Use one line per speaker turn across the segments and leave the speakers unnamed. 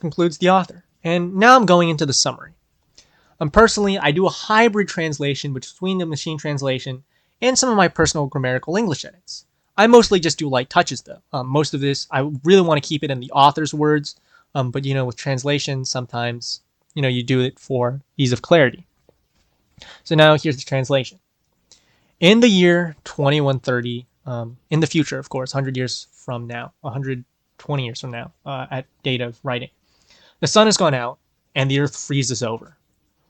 concludes the author. And now I'm going into the summary. Personally, I do a hybrid translation between the machine translation and some of my personal grammatical English edits. I mostly just do light touches though. Most of this, I really want to keep it in the author's words, but with translation, sometimes, you do it for ease of clarity. So now here's the translation. In the year 2130, in the future, of course, 100 years from now, 120 years from now, at date of writing, the sun has gone out and the earth freezes over.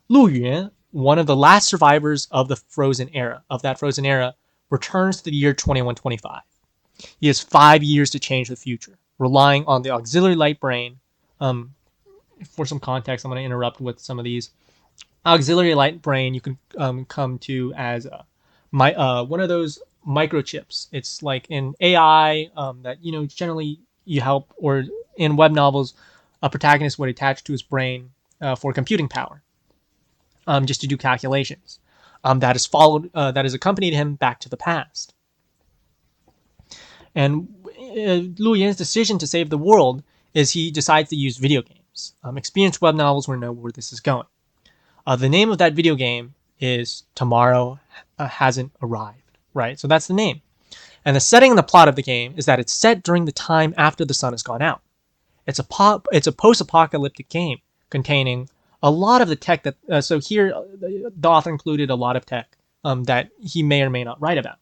Lu Yuan, one of the last survivors of the frozen era, returns to the year 2125. He has 5 years to change the future, relying on the auxiliary light brain. For some context, I'm going to interrupt with some of these. Auxiliary light brain you can come to as one of those microchips. It's like in AI that generally you help, or in web novels, a protagonist would attach to his brain for computing power, just to do calculations. That has accompanied him back to the past. And Lu Yan's decision to save the world is he decides to use video games. Experienced web novels will know where this is going. The name of that video game is Tomorrow Hasn't Arrived, right? So that's the name. And the setting and the plot of the game is that it's set during the time after the sun has gone out. It's a post-apocalyptic game containing a lot of the tech that. So here, the author included a lot of tech that he may or may not write about.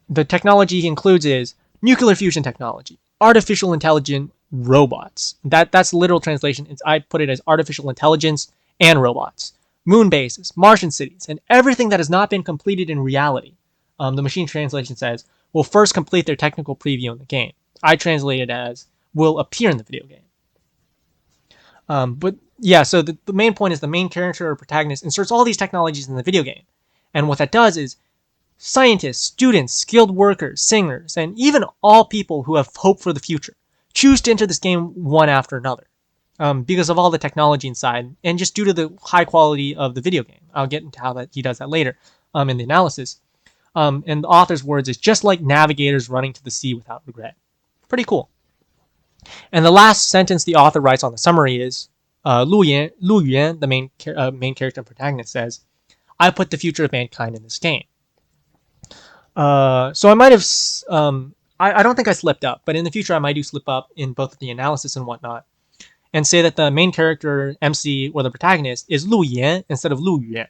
The technology he includes is nuclear fusion technology, artificial intelligent robots. That's the literal translation. I put it as artificial intelligence and robots, moon bases, Martian cities, and everything that has not been completed in reality. The machine translation says will first complete their technical preview in the game. I translate it as will appear in the video game. But yeah, so the main point is the main character or protagonist inserts all these technologies in the video game, and what that does is scientists, students, skilled workers, singers, and even all people who have hope for the future choose to enter this game one after another because of all the technology inside and just due to the high quality of the video game. I'll get into how he does that later in the analysis. And the author's words is just like navigators running to the sea without regret. Pretty cool. And the last sentence the author writes on the summary is Lu Yuan, the main character and protagonist, says, I put the future of mankind in this game. So I might have, I don't think I slipped up, but in the future I might do slip up in both the analysis and whatnot, and say that the main character, MC, or the protagonist is Lu Yan instead of Lu Yuan.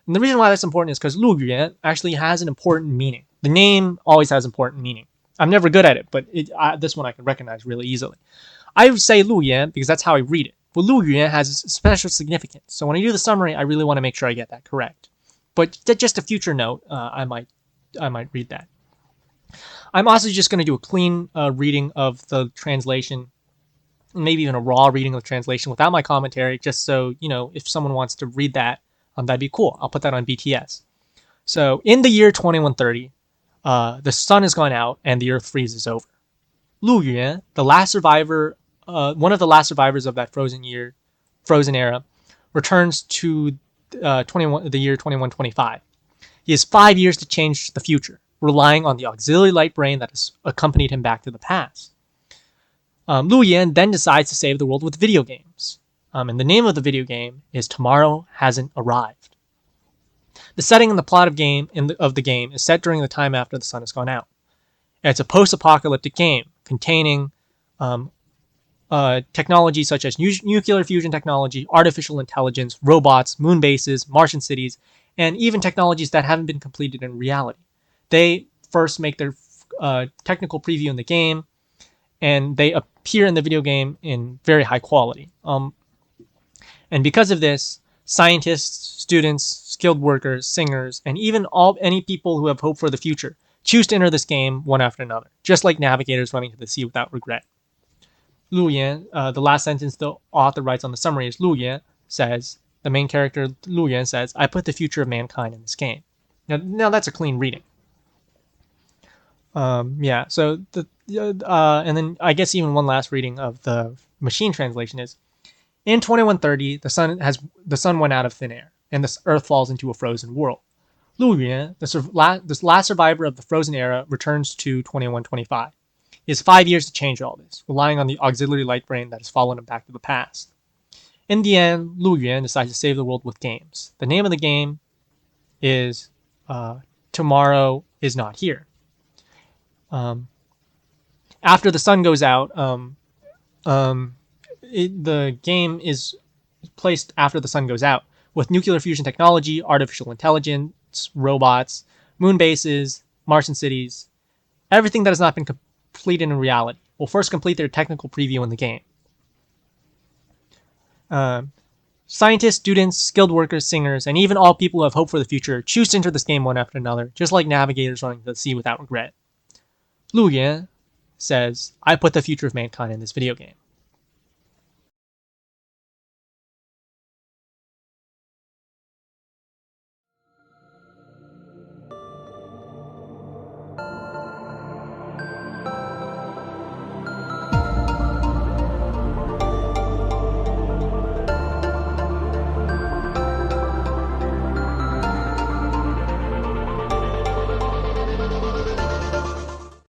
And the reason why that's important is because Lu Yuan actually has an important meaning. The name always has important meaning. I'm never good at it, but this one I can recognize really easily. I would say Lu Yan because that's how I read it. But Lu Yuan has special significance. So when I do the summary, I really want to make sure I get that correct. But just a future note, I might read that. I'm also just going to do a clean reading of the translation, maybe even a raw reading of the translation without my commentary, just so, if someone wants to read that, that'd be cool. I'll put that on BTS. So, in the year 2130, the sun has gone out and the earth freezes over. Lu Yuan, the last survivor, one of the last survivors of that frozen era, returns to the year 2125. He has 5 years to change the future, relying on the auxiliary light brain that has accompanied him back to the past. Lu Yan then decides to save the world with video games. And the name of the video game is Tomorrow Hasn't Arrived. The setting and the plot of the game is set during the time after the sun has gone out. And it's a post-apocalyptic game containing technology such as nuclear fusion technology, artificial intelligence, robots, moon bases, Martian cities, and even technologies that haven't been completed in reality. They first make their technical preview in the game, and they appear in the video game in very high quality. And because of this, scientists, students, skilled workers, singers, and even any people who have hope for the future choose to enter this game one after another, just like navigators running to the sea without regret. Lu Yan, the last sentence the author writes on the summary is Lu Yan says, the main character Lu Yan says, I put the future of mankind in this game. Now that's a clean reading. Yeah, so and then I guess even one last reading of the machine translation is, in 2130, the sun went out of thin air, and the earth falls into a frozen world. Lu Yuan, this last survivor of the frozen era, returns to 2125. He has 5 years to change all this, relying on the auxiliary light brain that has followed him back to the past. In the end, Lu Yuan decides to save the world with games. The name of the game is Tomorrow is Not Here. Um, After the sun goes out, the game is placed after the sun goes out with nuclear fusion technology, artificial intelligence, robots, moon bases, Martian cities, everything that has not been completed in reality will first complete their technical preview in the game. Scientists, students, skilled workers, singers, and even all people who have hope for the future choose to enter this game one after another, just like navigators running the sea without regret. Lu Yan says, I put the future of mankind in this video game.